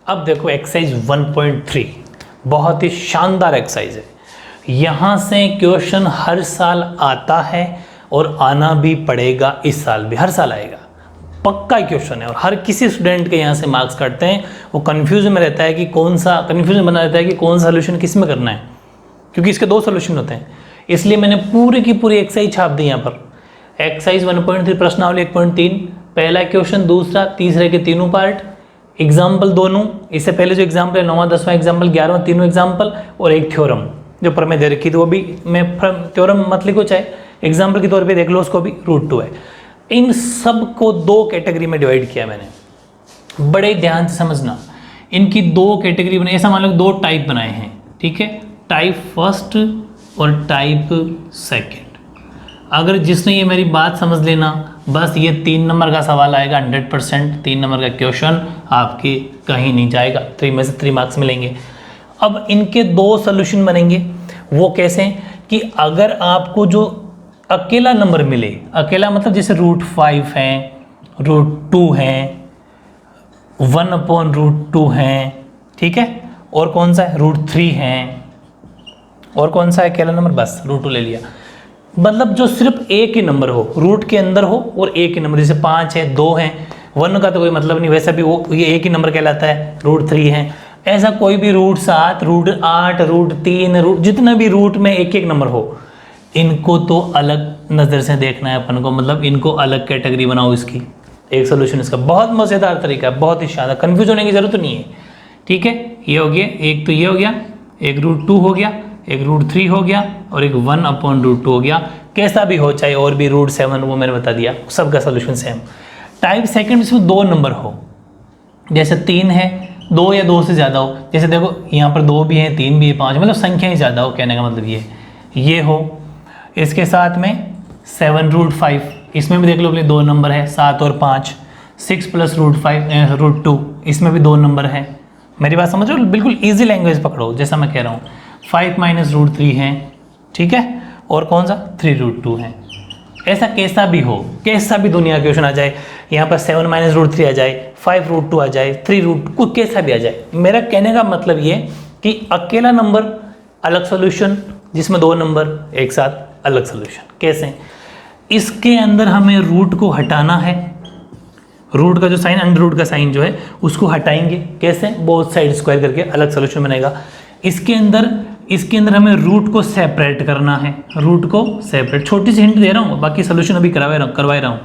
अब देखो एक्सरसाइज 1.3 बहुत ही शानदार एक्सरसाइज है। यहाँ से क्वेश्चन हर साल आता है और आना भी पड़ेगा, इस साल भी हर साल आएगा, पक्का क्वेश्चन है। और हर किसी स्टूडेंट के यहाँ से मार्क्स कटते हैं, वो कन्फ्यूजन में रहता है कि कौन सा, कन्फ्यूजन बना रहता है कि कौन सा सोल्यूशन किस में करना है, क्योंकि इसके 2 सोल्यूशन होते हैं। इसलिए मैंने पूरी की पूरी एक्सरसाइज छाप दी यहाँ पर। एक्सरसाइज 1.3 प्रश्नावली 1.3, पहला क्वेश्चन, दूसरा, तीसरे के तीनों पार्ट, एग्जाम्पल दोनों, इससे पहले जो एग्जाम्पल है 9वां 10वां एग्जाम्पल, 11वां तीनों एग्जाम्पल, और एक थ्योरम जो प्रमेय दे रखी थी, वो भी मैं थ्योरम मत लिखो, चाहे एग्जाम्पल के तौर पे देख लो उसको भी, √2 है। इन सब को 2 कैटेगरी में डिवाइड किया मैंने, बड़े ध्यान से समझना। इनकी 2 कैटेगरी बनाई, ऐसा मान लो 2 टाइप बनाए हैं, ठीक है, टाइप फर्स्ट और टाइप सेकेंड। अगर जिसने ये मेरी बात समझ लेना, बस ये 3 नंबर का सवाल आएगा 100%, 3 नंबर का क्वेश्चन आपके कहीं नहीं जाएगा, 3 में से 3 मार्क्स मिलेंगे। अब इनके 2 सोल्यूशन बनेंगे, वो कैसे कि अगर आपको जो अकेला नंबर मिले, अकेला मतलब जैसे √5 है, √2 है, 1/√2 है, ठीक है, और कौन सा है √3 है, और कौन सा है अकेला नंबर, बस √2 ले लिया। मतलब जो सिर्फ एक ही नंबर हो, रूट के अंदर हो और एक ही नंबर, जैसे 5 है, 2 है, 1 का तो कोई मतलब नहीं, वैसा भी वो ये एक ही नंबर कहलाता है, √3 है। ऐसा कोई भी √7, √8, √3, जितना भी रूट में एक एक नंबर हो, इनको तो अलग नज़र से देखना है अपन को, मतलब इनको अलग कैटेगरी बनाओ इसकी। एक सोल्यूशन इसका बहुत मज़ेदार तरीका है, बहुत ही शानदार, कन्फ्यूज होने की ज़रूरत नहीं है, ठीक है। ये हो गया एक, तो ये हो गया एक, √2 हो गया एक, √3 हो गया और एक 1/√2 हो गया। कैसा भी हो, चाहे और भी √7, वो मैंने बता दिया, सबका सोल्यूशन सेम। टाइप सेकंड इसमें 2 नंबर हो, जैसे 3 है, 2 या 2 से ज़्यादा हो, जैसे देखो यहाँ पर 2 भी है, 3 भी है, 5, मतलब संख्या ही ज़्यादा हो, कहने का मतलब ये हो। इसके साथ में 7√5, इसमें भी देख लो अपने 2 नंबर है, 7 और 5, 6 + √2, इसमें भी 2 नंबर है। मेरी बात समझ रहे हो, बिल्कुल ईजी लैंग्वेज पकड़ो, जैसा मैं कह रहा हूँ। 5 - √3 है, ठीक है, और कौन सा 3√2 है। ऐसा कैसा भी हो, कैसा भी दुनिया का क्वेश्चन आ जाए, यहाँ पर 7 - √3 आ जाए, 5√2 आ जाए, 3√2, कुछ कैसा भी आ जाए, मेरा कहने का मतलब ये कि अकेला नंबर अलग सोल्यूशन, जिसमें 2 नंबर एक साथ अलग सोल्यूशन। कैसे, इसके अंदर हमें रूट को हटाना है, रूट का जो साइन, अंडर रूट का साइन जो है उसको हटाएंगे। कैसे, बोथ साइड स्क्वायर करके अलग सोल्यूशन बनेगा। इसके अंदर हमें रूट को सेपरेट करना है, रूट को सेपरेट, छोटी सी हिंट दे रहा हूँ, बाकी सोल्यूशन अभी करवा रहा हूँ।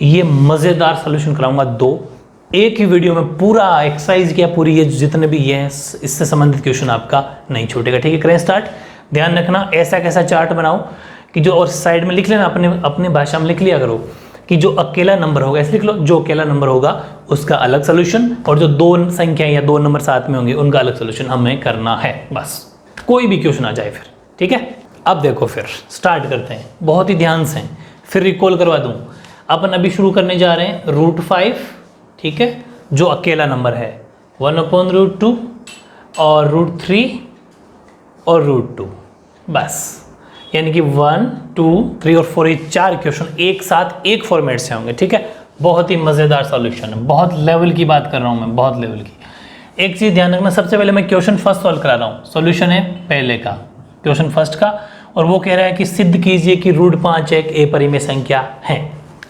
ये मज़ेदार सोल्यूशन कराऊंगा 2, एक ही वीडियो में पूरा एक्सरसाइज किया, पूरी ये जितने भी ये हैं इससे संबंधित क्वेश्चन आपका नहीं छूटेगा, ठीक है। करें स्टार्ट। ध्यान रखना ऐसा कैसा चार्ट बनाओ कि जो, और साइड में लिख लेना, अपने भाषा में लिख लिया करो कि जो अकेला नंबर होगा, ऐसे लिख लो, जो अकेला नंबर होगा उसका अलग सोल्यूशन, और जो 2 संख्या या 2 नंबर साथ में होंगे उनका अलग सोल्यूशन हमें करना है, बस। कोई भी क्वेश्चन आ जाए फिर, ठीक है। अब देखो फिर स्टार्ट करते हैं, बहुत ही ध्यान से, फिर रिकॉल करवा दूं। अपन अभी शुरू करने जा रहे हैं √5, ठीक है, जो अकेला नंबर है, 1/√2 और √3 और √2, बस। यानी कि 1, 2, 3 और 4, ये 4 क्वेश्चन एक साथ एक फॉर्मेट से होंगे, ठीक है। बहुत ही मज़ेदार सॉल्यूशन है, बहुत लेवल की बात कर रहा हूँ मैं, बहुत लेवल की। एक चीज़ ध्यान रखना, सबसे पहले मैं क्वेश्चन फर्स्ट सॉल्व करा रहा हूँ, सॉल्यूशन है पहले का, क्वेश्चन फर्स्ट का, और वो कह रहा है कि सिद्ध कीजिए कि √5 एक अपरिमेय संख्या है,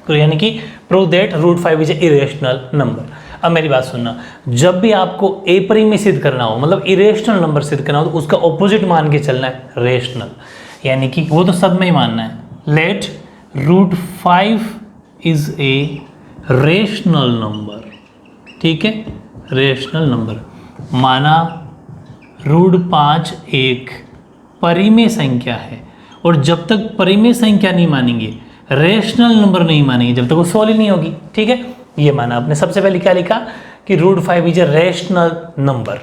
तो यानी कि prove that √5 is a irrational number. अब मेरी बात सुनना, जब भी आपको अपरिमेय सिद्ध करना हो, मतलब इरेशनल नंबर सिद्ध करना हो, तो उसका ऑपोजिट मान के चलना है, रेशनल, यानी कि वो तो सब में ही मानना है। Let √5 is a rational number, ठीक है, रेशनल नंबर, माना √5 एक परिमेय संख्या है, और जब तक परिमेय संख्या नहीं मानेंगे, रेशनल नंबर नहीं मानेंगे, जब तक वो सॉल्व ही नहीं होगी, ठीक है। ये माना आपने। सबसे पहले क्या लिखा कि √5 इज ए रेशनल नंबर।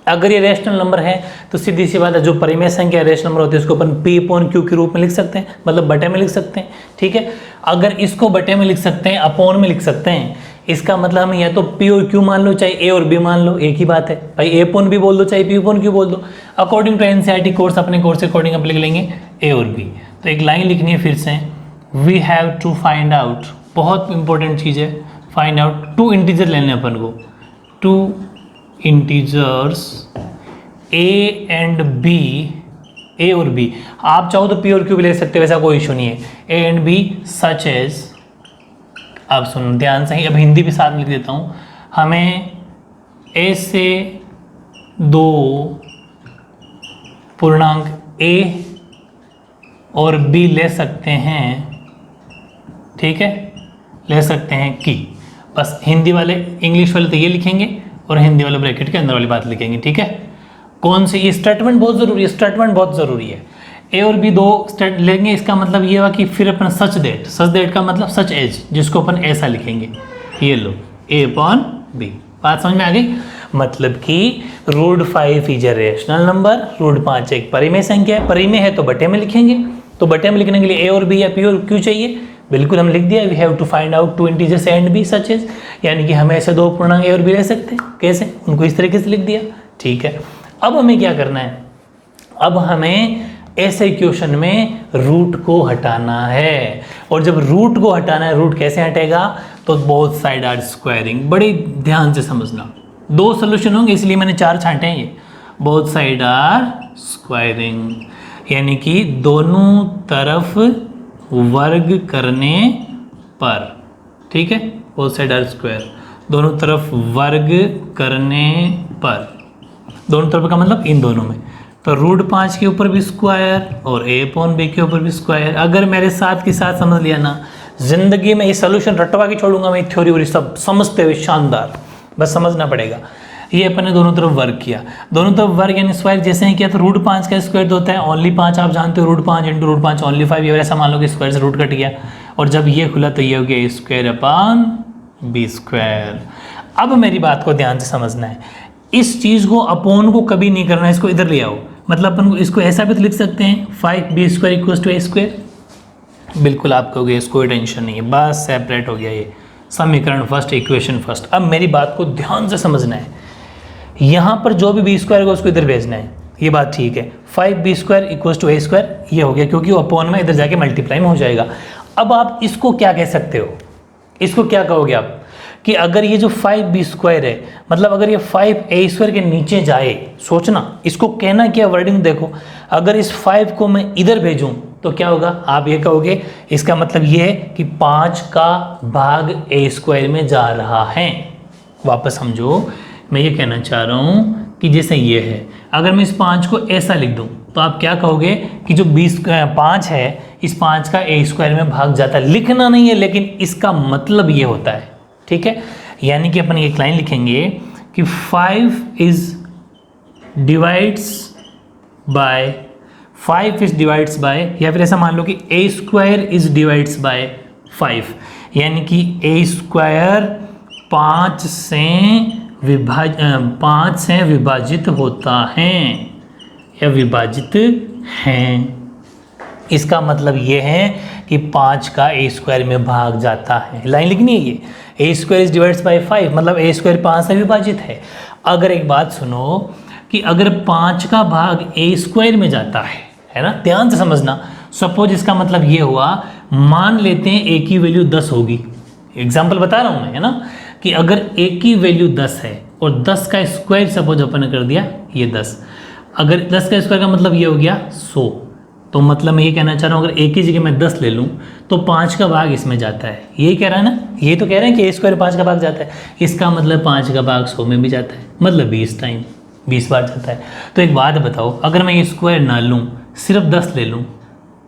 अगर ये रेशनल नंबर है तो सीधी सी बात है, जो परिमेय संख्या रेशनल नंबर होती है उसको अपन P/Q के रूप में लिख सकते हैं, मतलब बटे में लिख सकते हैं, ठीक है। अगर इसको बटे में लिख सकते हैं, अपॉन में लिख सकते हैं, इसका मतलब हमें या तो P और Q मान लो, चाहे A और B मान लो, एक ही बात है भाई, A/B बोल दो चाहे P/Q बोल दो। अकॉर्डिंग टू NCERT कोर्स, अपने कोर्स के अकॉर्डिंग आप लिख लेंगे A और B। तो एक लाइन लिखनी है फिर से, we have to find out, बहुत इंपॉर्टेंट चीज़ है, फाइंड आउट 2 इंटीजर लेने अपन को, 2 integers a and b, a और बी, आप चाहो तो पी और क्यू भी ले सकते हो, वैसा कोई इशू नहीं है, a and b such as, अब सुनो ध्यान से ही, अब हिंदी भी साथ में लिख देता हूँ, हमें ए से दो पूर्णांक ए और बी ले सकते हैं, ठीक है, ले सकते हैं कि, बस हिंदी वाले इंग्लिश वाले तो ये लिखेंगे और हिंदी वाले ब्रैकेट के अंदर वाली बात लिखेंगे, ठीक है। कौन सी, ये स्टेटमेंट बहुत ज़रूरी है, स्टेटमेंट बहुत ज़रूरी है। ए और बी दो स्टेट लेंगे, इसका मतलब ये हुआ कि फिर अपन सच देट का मतलब सच एज, जिसको अपन ऐसा लिखेंगे, ये लो ए अपॉन बी, बात समझ में आ गई। मतलब कि root 5 is a rational number, root 5 एक परिमेय संख्या है, परिमेय है तो बटे में लिखेंगे, तो बटे में लिखने के लिए ए और बी या पी और क्यू चाहिए, बिल्कुल हम लिख दिया, we have to find out two integers a and b such as, यानी कि हम ऐसे दो पूर्णांक ए और बी ले सकते हैं, कैसे, उनको इस तरीके से लिख दिया, ठीक है। अब हमें क्या करना है, अब हमें ऐसे इक्वेशन में रूट को हटाना है, और जब रूट को हटाना है, रूट कैसे हटेगा, तो बोथ साइड आर स्क्वायरिंग, बड़ी ध्यान से समझना, दो सोल्यूशन होंगे इसलिए मैंने 4 छांटे हैं ये, बोथ साइड आर स्क्वायरिंग, यानी कि दोनों तरफ वर्ग करने पर, ठीक है, बोथ साइड आर स्क्वायर, दोनों तरफ वर्ग करने पर, दोनों तरफ का मतलब इन दोनों में, तो रूट 5 के ऊपर भी स्क्वायर और ए अपॉन बी के ऊपर भी स्क्वायर। अगर मेरे साथ के साथ समझ लिया ना, जिंदगी में ये सोल्यूशन रटवा के छोड़ूंगा मैं, थ्योरी और सब समझते हुए, शानदार, बस समझना पड़ेगा। ये अपन ने दोनों तरफ वर्ग किया, दोनों तरफ वर्ग यानी स्क्वायर जैसे ही किया, तो रूट 5 का स्क्वायर तो होता है ओनली 5, आप जानते हो, रूट 5 इंटू रूट 5 ओनली 5, ये ऐसा मान लो कि स्क्वायर से रूट कट गया, और जब ये खुला तो ये हो गया स्क्वायर अपॉन बी स्क्वायर। अब मेरी बात को ध्यान से समझना है, इस चीज़ को अपोन को कभी नहीं करना है, इसको इधर ले आओ, मतलब अपन को इसको ऐसा भी तो लिख सकते हैं 5b square equals to a square, बिल्कुल आप कहोगे इसको कोई टेंशन नहीं है, बस सेपरेट हो गया ये समीकरण फर्स्ट, इक्वेशन फर्स्ट। अब मेरी बात को ध्यान से समझना है, यहाँ पर जो भी बी स्क्वायर होगा उसको इधर भेजना है, ये बात ठीक है, 5b square equals to a square ये हो गया, क्योंकि वो अपोन में इधर जाके मल्टीप्लाई में हो जाएगा। अब आप इसको क्या कह सकते हो, इसको क्या कहोगे आप, कि अगर ये जो 5b स्क्वायर है, मतलब अगर ये 5a स्क्वायर के नीचे जाए, सोचना इसको कहना क्या, वर्डिंग देखो, अगर इस 5 को मैं इधर भेजूं तो क्या होगा, आप ये कहोगे इसका मतलब ये है कि 5 का भाग a स्क्वायर में जा रहा है। वापस समझो, मैं ये कहना चाह रहा हूँ कि जैसे ये है, अगर मैं इस 5 को ऐसा लिख दूँ तो आप क्या कहोगे कि जो 5 है, इस 5 का a स्क्वायर में भाग जाता है, लिखना नहीं है लेकिन इसका मतलब ये होता है, ठीक है। यानी कि अपन एक लाइन लिखेंगे कि 5 इज डिवाइड्स बाय, या फिर ऐसा मान लो कि a square is divides by 5, यानी कि a स्क्वायर 5 से विभाजित होता है या विभाजित हैं। इसका मतलब ये है कि 5 का a स्क्वायर में भाग जाता है, लाइन लिखनी है ये, a square is divides by 5, मतलब a स्क्वायर 5 से विभाजित है। अगर एक बात सुनो कि अगर 5 का भाग a स्क्वायर में जाता है ना, ध्यान से समझना, सपोज इसका मतलब ये हुआ, मान लेते हैं a की वैल्यू 10 होगी, एग्जाम्पल बता रहा हूँ मैं, है ना, कि अगर a की वैल्यू 10 है और 10 का स्क्वायर सपोज अपन ने कर दिया ये 10, अगर 10 का स्क्वायर का मतलब ये हो गया 100, तो मतलब मैं ये कहना चाह रहा हूँ अगर a की जगह मैं 10 ले लूँ तो 5 का भाग इसमें जाता है, यही कह रहा है ना, ये तो कह रहे हैं कि a स्क्वायर 5 का भाग जाता है, इसका मतलब 5 का भाग 100 में भी जाता है, मतलब 20 टाइम 20 बार जाता है। तो एक बात बताओ, अगर मैं ये स्क्वायर ना लूँ, सिर्फ 10 ले लूँ,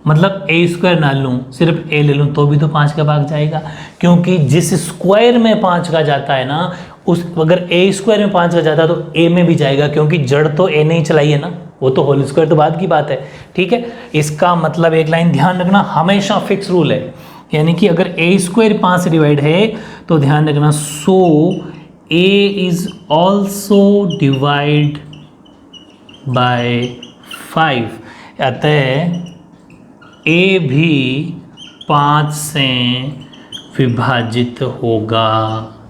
मतलब a स्क्वायर ना लूँ, सिर्फ a ले लूँ, तो भी तो 5 का भाग जाएगा, क्योंकि जिस स्क्वायर में 5 का जाता है ना, उस अगर a स्क्वायर में 5 का जाता है तो a में भी जाएगा, क्योंकि जड़ तो a ने ही चलाई है ना, वो तो होल स्क्वायर तो बाद की बात है, ठीक है। इसका मतलब एक लाइन ध्यान रखना, हमेशा फिक्स रूल है, यानी कि अगर a स्क्वायर 5 से डिवाइड है तो ध्यान रखना, सो a is also divide by 5, अतः a भी 5 से विभाजित होगा,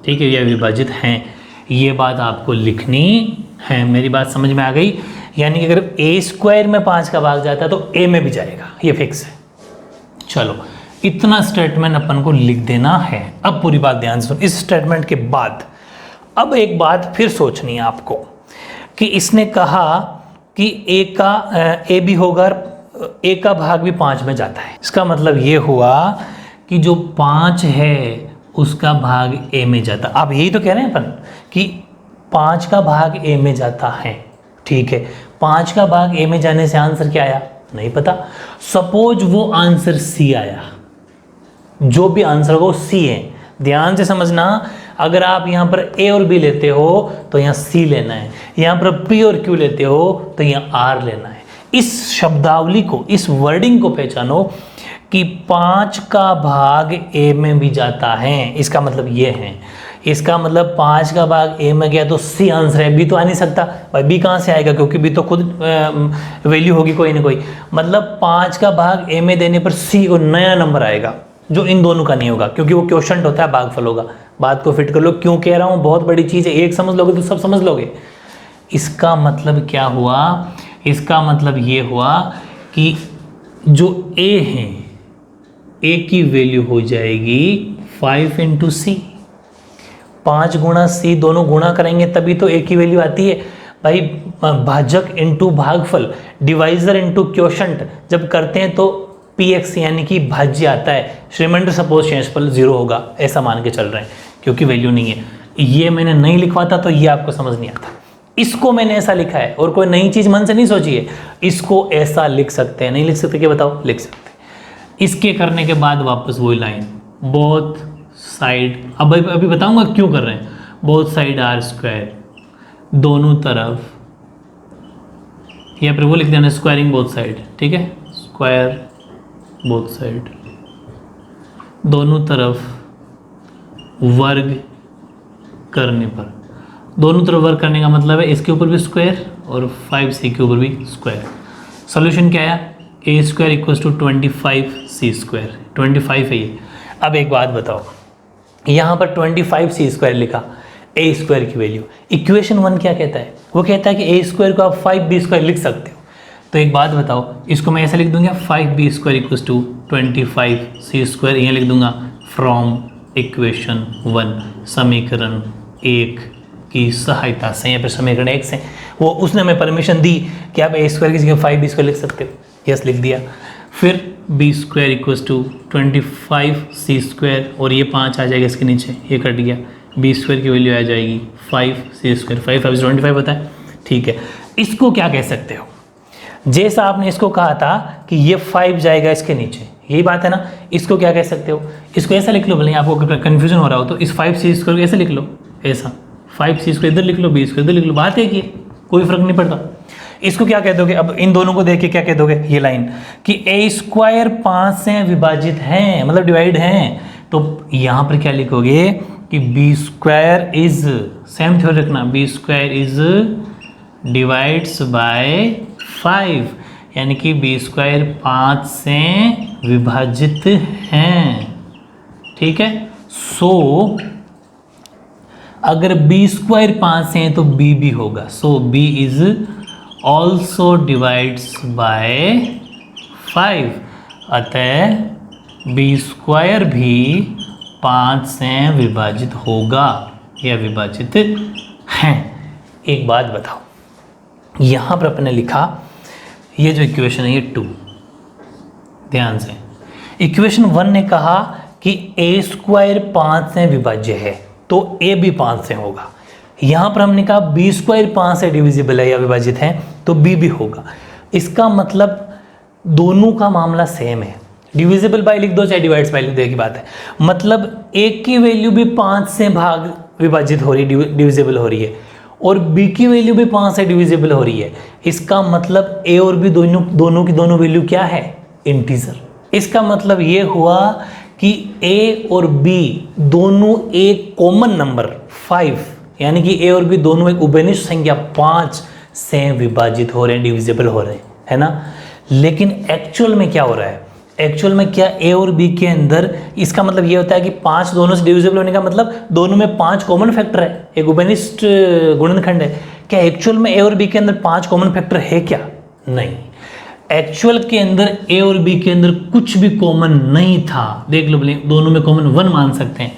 ठीक है, यह विभाजित हैं, ये बात आपको लिखनी है। मेरी बात समझ में आ गई, यानी कि अगर a स्क्वायर में 5 का भाग जाता है तो a में भी जाएगा, ये फिक्स है। चलो, इतना स्टेटमेंट अपन को लिख देना है। अब पूरी बात ध्यान से सुन, इस स्टेटमेंट के बाद अब एक बात फिर सोचनी है आपको कि इसने कहा कि ए भी होगा, ए का भाग भी 5 में जाता है। इसका मतलब ये हुआ कि जो 5 है उसका भाग ए में जाता। आप यही तो कह रहे हैं अपन कि 5 का भाग ए में जाता है, ठीक है। 5 का भाग ए में जाने से आंसर क्या आया नहीं पता। सपोज वो आंसर सी आया, जो भी आंसर होगा वो सी है। ध्यान से समझना, अगर आप यहाँ पर ए और बी लेते हो तो यहाँ सी लेना है, यहाँ पर पी और क्यू लेते हो तो यहाँ आर लेना है। इस शब्दावली को, इस वर्डिंग को पहचानो कि 5 का भाग ए में भी जाता है। इसका मतलब ये है, इसका मतलब 5 का भाग ए में गया तो सी आंसर है। बी तो आ नहीं सकता भाई, बी कहाँ से आएगा, क्योंकि बी तो खुद वैल्यू होगी कोई ना कोई। मतलब 5 का भाग ए में देने पर सी और नया नंबर आएगा जो इन दोनों का नहीं होगा, क्योंकि वो क्वोशंट होता है, भागफल होगा। बात को फिट कर लो, क्यों कह रहा हूँ, बहुत बड़ी चीज़ है। एक समझ लोगे तो सब समझ लोगे। इसका मतलब क्या हुआ, इसका मतलब ये हुआ कि जो ए है, ए की वैल्यू हो जाएगी 5 इंटू सी। 5 गुणा सी, दोनों गुणा करेंगे तभी तो ए की वैल्यू आती है भाई। भाजक इंटू भागफल, डिवाइजर इंटू क्वोशंट जब करते हैं तो px यानी कि भाज्य आता है। श्रीमंड सपोज शेषफल 0 होगा, ऐसा मान के चल रहे हैं, क्योंकि वैल्यू नहीं है। ये मैंने नहीं लिखवाता तो ये आपको समझ नहीं आता। इसको मैंने ऐसा लिखा है और कोई नई चीज मन से नहीं सोची है। इसको ऐसा लिख सकते हैं, नहीं लिख सकते क्या बताओ, लिख सकते हैं। इसके करने के बाद वापस वही लाइन, बोथ साइड, अब अभी बताऊंगा क्यों कर रहे हैं। बोथ साइड आर स्क्वायर, दोनों तरफ, या फिर वो लिख देना स्क्वायरिंग बोथ साइड, ठीक है। स्क्वायर बोथ साइड, दोनों तरफ वर्ग करने पर, दोनों तरफ वर्ग करने का मतलब है इसके ऊपर भी स्क्वायर और 5c के ऊपर भी स्क्वायर। सोल्यूशन क्या आया, a square equal to 25c square, 25 है ये। अब एक बात बताओ, यहाँ पर 25c स्क्वायर लिखा, ए स्क्वायर की वैल्यू, इक्वेशन 1 क्या कहता है, वो कहता है कि ए स्क्वायर को आप 5b स्क्वायर लिख सकते हो। तो एक बात बताओ, इसको मैं ऐसा लिख दूंगा 5b square equal to 25c square, यहाँ लिख दूंगा फ्रॉम इक्वेशन 1, समीकरण 1 की सहायता से, या फिर समीकरण 1 से। वो उसने हमें परमिशन दी कि आप ए स्क्वायर की जगह 5b स्क्वायर लिख सकते हो, यस लिख दिया। फिर b square equal to 25c square, और ये 5 आ जाएगा इसके नीचे, ये कट गया, b स्क्वायर की वैल्यू आ जाएगी 5c स्क्वायर, 5 5 25 होता है, ठीक है। इसको क्या कह सकते हो, जैसा आपने इसको कहा था कि ये 5 जाएगा इसके नीचे, यही बात है ना। इसको क्या कह सकते हो, इसको ऐसा लिख लो, भले आपको कन्फ्यूजन हो रहा हो तो इस 5c स्क्वायर को ऐसा लिख लो, ऐसा 5c स्क्वायर इधर लिख लो, b स्क्वायर इधर लिख लो, बात है कि कोई फर्क नहीं पड़ता। इसको क्या कह दोगे, अब इन दोनों को देख के क्या कह दोगे, ये लाइन कि ए स्क्वायर 5 से विभाजित हैं, मतलब डिवाइड हैं, तो यहाँ पर क्या लिखोगे कि b square is, same theory रखना, b square is divides by 5, यानी कि बी स्क्वायर 5 से विभाजित हैं, ठीक है। सो अगर बी स्क्वायर 5 से है तो बी भी होगा, so b is also divides by 5, अतः बी स्क्वायर भी 5 से विभाजित होगा या विभाजित है। एक बात बताओ, यहाँ पर अपने लिखा ये जो इक्वेशन है ये 2, ध्यान से, इक्वेशन 1 ने कहा कि ए स्क्वायर 5 से विभाज्य है तो ए भी 5 से होगा। यहाँ पर हमने कहा बी स्क्वायर 5 से डिविजिबल है या विभाजित है तो बी भी होगा। इसका मतलब दोनों का मामला सेम है, डिविजिबल बाय लिख दो चाहे डिवाइड्स बाय लिख दो, एक ही बात है। मतलब ए की वैल्यू भी 5 से भाग विभाजित हो रही है, डिविजिबल हो रही है, और बी की वैल्यू भी 5 से डिविजिबल हो रही है। इसका मतलब ए और बी दोनों की दोनों वैल्यू क्या है, इंटीजर। इसका मतलब ये हुआ कि ए और बी दोनों एक कॉमन नंबर 5, यानी कि ए और बी दोनों एक उभयनिष्ठ संख्या 5 से विभाजित हो रहे हैं, डिविजिबल हो रहे हैं, है ना। लेकिन एक्चुअल में क्या हो रहा है, एक्चुअल में क्या ए और बी के अंदर, इसका मतलब ये होता है कि 5 दोनों से डिविजिबल होने का मतलब दोनों में 5 कॉमन फैक्टर है, एक उभयनिष्ठ गुणनखंड है। क्या एक्चुअल में ए और बी के अंदर 5 कॉमन फैक्टर है क्या, नहीं। एक्चुअल के अंदर ए और बी के अंदर कुछ भी कॉमन नहीं था, देख लो, दोनों में कॉमन 1 मान सकते हैं,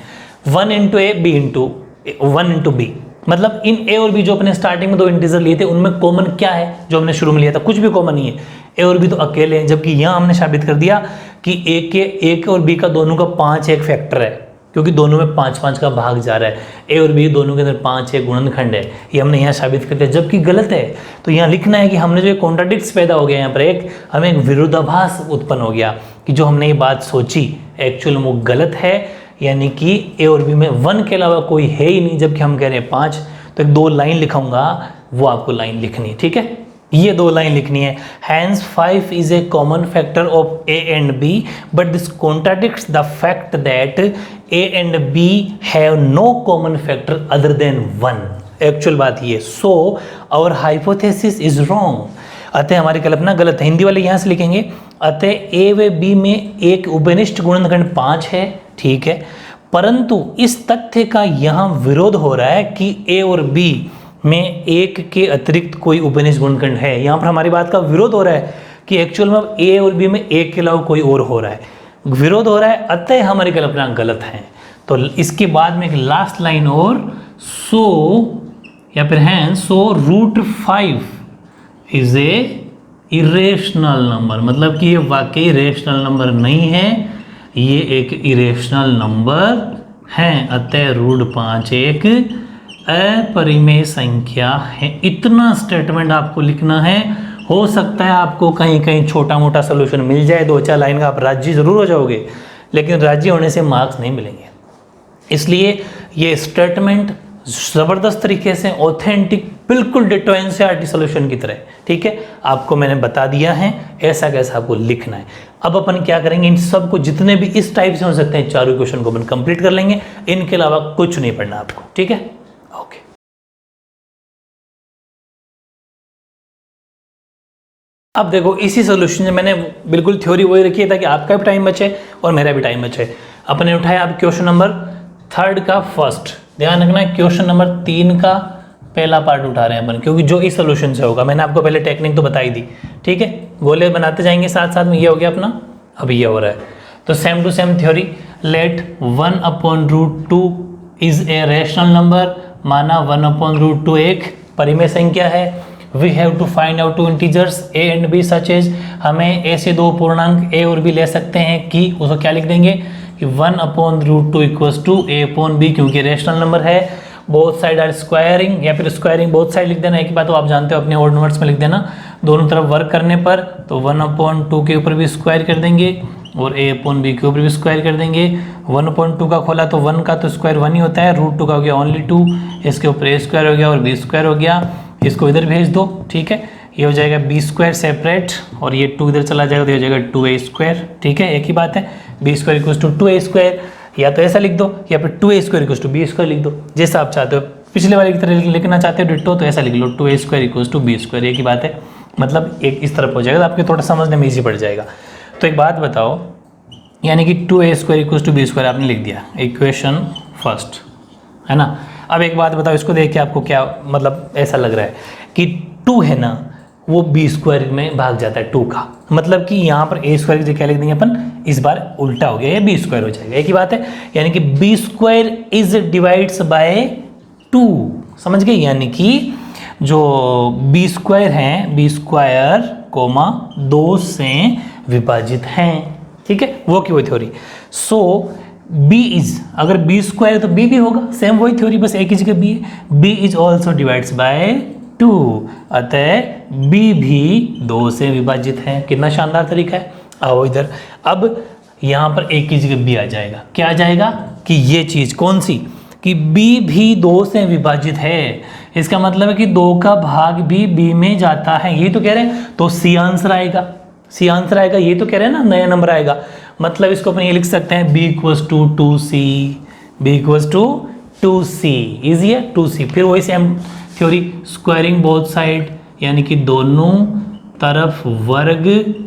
1 into a b into 1 into b, मतलब इन ए और बी जो अपने स्टार्टिंग में दो इंटीजर लिए थे उनमें कॉमन क्या है, जो हमने शुरू में लिया था कुछ भी कॉमन नहीं है, ए और बी तो अकेले हैं। जबकि यहाँ हमने साबित कर दिया कि ए के और बी का दोनों का 5 एक फैक्टर है, क्योंकि दोनों में 5 का भाग जा रहा है। ए और बी दोनों के अंदर 5 एक गुणनखंड है, ये हमने यहाँ साबित कर दिया, जबकि गलत है। तो यहाँ लिखना है कि हमने जो कॉन्ट्राडिक्ट्स पैदा हो गया यहाँ पर, एक हमें एक विरोधाभास उत्पन्न हो गया कि जो हमने ये बात सोची एक्चुअल में वो गलत है, यानी कि ए और बी में 1 के अलावा कोई है ही नहीं, जबकि हम कह रहे हैं 5। तो एक 2 लाइन लिखाऊंगा, वो आपको लाइन लिखनी है, ठीक है, ये 2 लाइन लिखनी है। Hence 5 is a common factor of a and b, but this contradicts the fact that a and b have no common factor other than 1। Actual बात ये, so our hypothesis is wrong, अतः हमारी कल्पना गलत है। हिंदी वाले यहाँ से लिखेंगे, अतः ए व बी में एक उभयनिष्ठ गुणनखंड 5 है, ठीक है, परंतु इस तथ्य का यहाँ विरोध हो रहा है कि ए और बी में एक के अतिरिक्त कोई उभयनिष्ठ गुणनखंड है। यहाँ पर हमारी बात का विरोध हो रहा है कि एक्चुअल में ए और बी में एक के अलावा कोई और हो रहा है, विरोध हो रहा है, अतः हमारी कल्पना गलत है। तो इसके बाद में एक लास्ट लाइन और, सो या फिर हैं, सो √5 इज ए इरेशनल नंबर, मतलब कि ये वाकई रेशनल नंबर नहीं है, ये एक इरेशनल नंबर है, अतः √5 एक अपरिमेय संख्या है। इतना स्टेटमेंट आपको लिखना है। हो सकता है आपको कहीं कहीं छोटा मोटा सोल्यूशन मिल जाए, 2-4 लाइन का, आप राज्य जरूर हो जाओगे, लेकिन राज्य होने से मार्क्स नहीं मिलेंगे। इसलिए ये स्टेटमेंट ज़बरदस्त तरीके से ऑथेंटिक, बिल्कुल डिटो एनसीईआरटी सॉल्यूशन की तरह, ठीक है, आपको मैंने बता दिया है ऐसा कैसा आपको लिखना है। अब अपन क्या करेंगे, इन सब को जितने भी इस टाइप से हो सकते हैं चारों क्वेश्चन को अपन कंप्लीट कर लेंगे, इनके अलावा कुछ नहीं पढ़ना आपको, ठीक है, ओके। अब देखो इसी सॉल्यूशन में मैंने बिल्कुल थ्योरी वही रखी है ताकि आपका भी टाइम बचे और मेरा भी टाइम बचे। अपने उठाया अब क्वेश्चन नंबर 3 का फर्स्ट, ध्यान रखना है क्वेश्चन नंबर 3 का पहला पार्ट उठा रहे हैं अपन, क्योंकि जो इस सोल्यूशन से होगा, मैंने आपको पहले टेक्निक तो बताई दी, ठीक है, गोले बनाते जाएंगे साथ साथ में। ये हो गया अपना, अब ये हो रहा है, तो same to same theory, let 1/√2 is a rational number, माना 1/√2 एक परिमेय संख्या है। We have to find out 2 integers a and b such as, हमें ऐसे 2 पूर्णांक ए और बी ले सकते हैं कि उसको क्या लिख देंगे कि 1/√2 इक्वल्स टू a/b, क्योंकि रेशनल नंबर है, बोथ साइड आर स्क्वायरिंग, या फिर स्क्वायरिंग बोथ साइड लिख देना, एक ही बात तो आप जानते हो अपने ओड नंबर्स में लिख देना, दोनों तरफ वर्क करने पर तो 1/2 के ऊपर भी स्क्वायर कर देंगे और a/b के ऊपर भी स्क्वायर कर देंगे। 1/2 का खोला तो 1 का तो स्क्वायर 1 ही होता है, √2 का हो गया ओनली 2, इसके ऊपर a स्क्वायर हो गया और b स्क्वायर हो गया, इसको इधर भेज दो, ठीक है, ये हो जाएगा b स्क्वायर सेपरेट और ये 2 इधर चला जाएगा तो ये हो जाएगा 2a स्क्वायर, ठीक है, एक ही बात है, b square equals to 2a square, या तो ऐसा लिख दो या फिर 2a square equals to b square लिख दो, जैसा आप चाहते हो। पिछले वाले की तरह लिखना चाहते हो डिट्टो तो ऐसा लिख लो 2a square equals to b square, एक ही बात है, मतलब एक इस तरफ हो जाएगा तो आपके थोड़ा समझने में ईजी पड़ जाएगा। तो एक बात बताओ, यानी कि 2a square equals to b square आपने लिख दिया, इक्वेशन फर्स्ट, है ना। अब एक बात बताओ, इसको देख के आपको क्या मतलब ऐसा लग रहा है कि 2 है ना, वो b स्क्वायर में भाग जाता है 2 का, मतलब कि यहाँ पर a स्क्वायर की जगह क्या लिख देंगे अपन, इस बार उल्टा हो गया, ये b स्क्वायर हो जाएगा, एक ही बात है, यानी कि b square is divides bye 2, समझ गए, यानी कि जो b स्क्वायर है, b स्क्वायर कोमा 2 से विभाजित हैं, ठीक है, वो की वही थ्योरी। सो b इज, अगर b स्क्वायर है तो b भी होगा, सेम वही थ्योरी, बस एक ही जगह b है, b is also divides bye 2, अतः b भी 2 से विभाजित है। कितना शानदार तरीका है, आओ इधर। अब यहाँ पर एक ही जगह b आ जाएगा, क्या आ जाएगा कि ये चीज कौन सी, कि b भी 2 से विभाजित है, इसका मतलब है कि 2 का भाग भी b में जाता है, यही तो कह रहे हैं, तो c आंसर आएगा, c आंसर आएगा, ये तो कह रहे हैं ना, नया नंबर आएगा, मतलब इसको अपन ये लिख सकते हैं b equals to 2c, b equals to 2c, easy है 2c। फिर वही same theory, squaring both side, यानी कि दोनों तरफ वर्ग